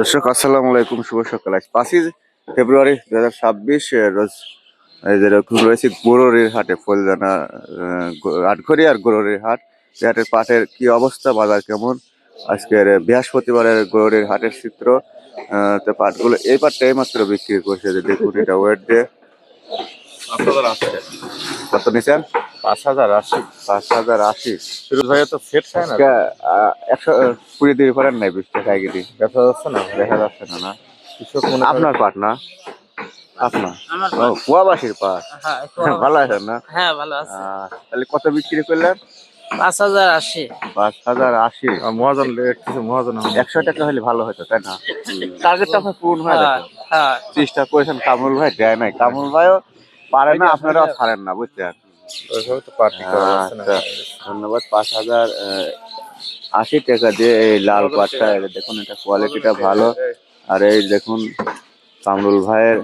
দর্শক আসসালামু আলাইকুম, শুভ সকাল। আজ 5ই ফেব্রুয়ারি 2026 রোজ এই যেরকম রয়েছে গরুরের হাটে, ফলজানা আটঘরি আর গরুরের হাট। এই হাটের পাটের কি অবস্থা, বাজার কেমন, আজকের বৃহস্পতিবারের গরুরের হাটের চিত্র। তো পাটগুলো এই পাটটা এইমাত্র বিক্রি করছে, যে দেখুন এটা ওয়েট দিয়ে 5080 কত নিচ্ছেন? 5080 5080। ফিরোজ ভাইয়া তো সেট খায় না, 120 দিয়ে করেন নাই, 20 টাকা কেজি দেখা যাচ্ছে না। দেখা যাচ্ছে না। না কৃষক মনে করে আপনার পাট না? আপনার আমার ও কুয়াবাসীর পাট। হ্যাঁ, ভালো আছেন না? হ্যাঁ ভালো আছে। তাহলে কত বিক্রি করলেন? 5080। 5080। মহাজন লেট কিছু মহাজন 100 টাকা হলে ভালো হতো, তাই না? টার্গেটটা আপনার পূরণ হয়ে হ্যাঁ, গেছে। হ্যাঁ। চেষ্টা করেছেন, কামরুল ভাই দেয় নাই। কামরুল ভাইও পারে না, আপনারাও ছাড়েন না, বুঝছেন? ওইভাবে তো পার্টি করা যাচ্ছে না। আচ্ছা, ধন্যবাদ। 5080 টাকা দিয়ে এই লাল পাটটা, দেখুন এটা কোয়ালিটিটা ভালো। আর এই দেখুন কামরুল ভাইয়ের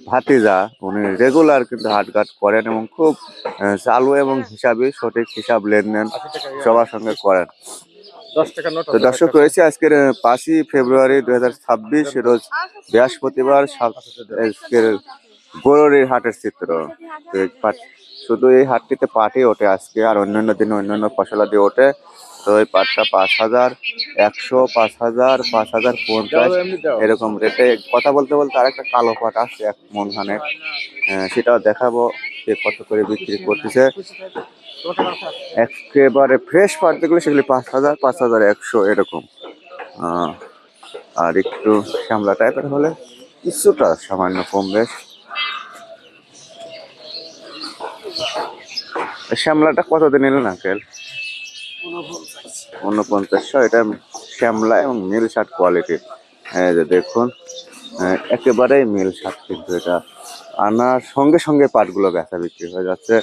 ভাতিজা, উনি রেগুলার কিন্তু হাটঘাট করেন এবং খুব চালু এবং হিসাবে সঠিক হিসাব লেনদেন সবার সঙ্গে করেন। 10 টাকা নোট তো দর্শক রয়েছে আজকের 5ই ফেব্রুয়ারি 2026 রোজ বৃহস্পতিবার, আজকের গরুরের হাটের চিত্র। তো শুধু এই হাটটিতে পাটই ওঠে আজকে, আর অন্যান্য দিনে অন্যান্য ফসলাদি ওঠে। তো এই পাটটা 5100, 5000, 5050 এরকম রেটে। কথা বলতে বলতে আরেকটা কালো পাট আসছে 1 মন খানে, সেটাও দেখাবো যে কত করে বিক্রি করতেছে। একেবারে ফ্রেশ পাট যেগুলো সেগুলি 5000, 5100 এরকম। আর একটু শ্যামলা টাইপের হলে কিছুটা সামান্য কম বেশ। শ্যামলাটা কত দিন নিলেন আঙ্কেল? 4900। এটা শ্যামলা এবং মিল শার্ট কোয়ালিটি। এই যে দেখুন, একেবারেই মিল শার্ট, কিন্তু এটা আনার সঙ্গে সঙ্গে পাটগুলো বেচা বিক্রি হয়ে যাচ্ছে।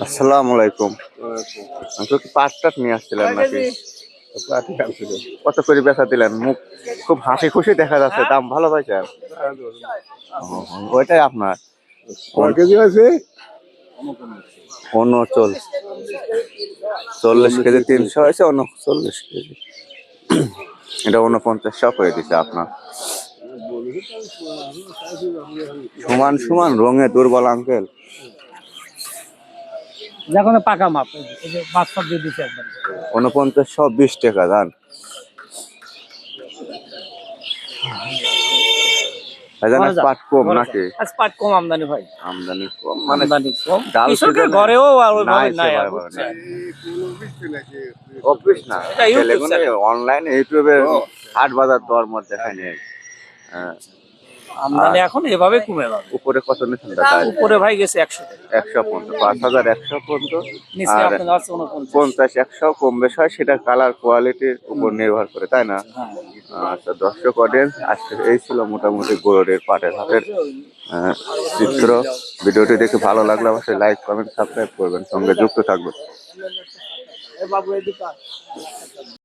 আসসালামু আলাইকুম। আঙ্কেল কি পাট টাট নিয়ে আসছিলেন নাকি? কত করে বেচা দিলেন? মুখ খুব হাসি খুশি দেখা যাচ্ছে, দাম ভালো পাইছেন? ওইটাই আপনার কেজি আছে 39 কেজি, 300 হয়েছে 39 কেজি। এটা 4900 করে দিচ্ছে আপনার। সমান সমান রঙে দুর্বল আঙ্কেল। যখন পাকা মাপ, এই যে বাচ্চা দিয়ে দিচ্ছে একবার। 4900, 20 টাকা দান। পাট কম নাকি? আজ পাট কম আমদানি ভাই। আমদানি কম মানে আমদানি কম, ডাল কৃষকের সিজনে ঘরেও আর ওইভাবে নাই, নাই। সেভাবে নাই। অফিস না, এটা ইউটিউব চ্যানেল। অনলাইন ইউটিউবে হাট বাজার দর মত দেখায় নেই। আমদানি এখন এভাবে কমে যাবে। উপরে কত নিচ্ছেন দাদা? উপরে ভাই গেছে 100 টাকা, 100 পর্যন্ত, 5100 পর্যন্ত। নিচে আর আপনার আছে 49। 50, 100 কম বেশ হয়, সেটা কালার কোয়ালিটির উপর নির্ভর করে, তাই না? আচ্ছা দর্শক অডিয়েন্স, আজকে এই ছিল মোটামুটি গরুরের পাটের হাটের চিত্র। ভিডিওটি দেখে ভালো লাগলে অবশ্যই লাইক, কমেন্ট, সাবস্ক্রাইব করবেন, সঙ্গে যুক্ত থাকবেন।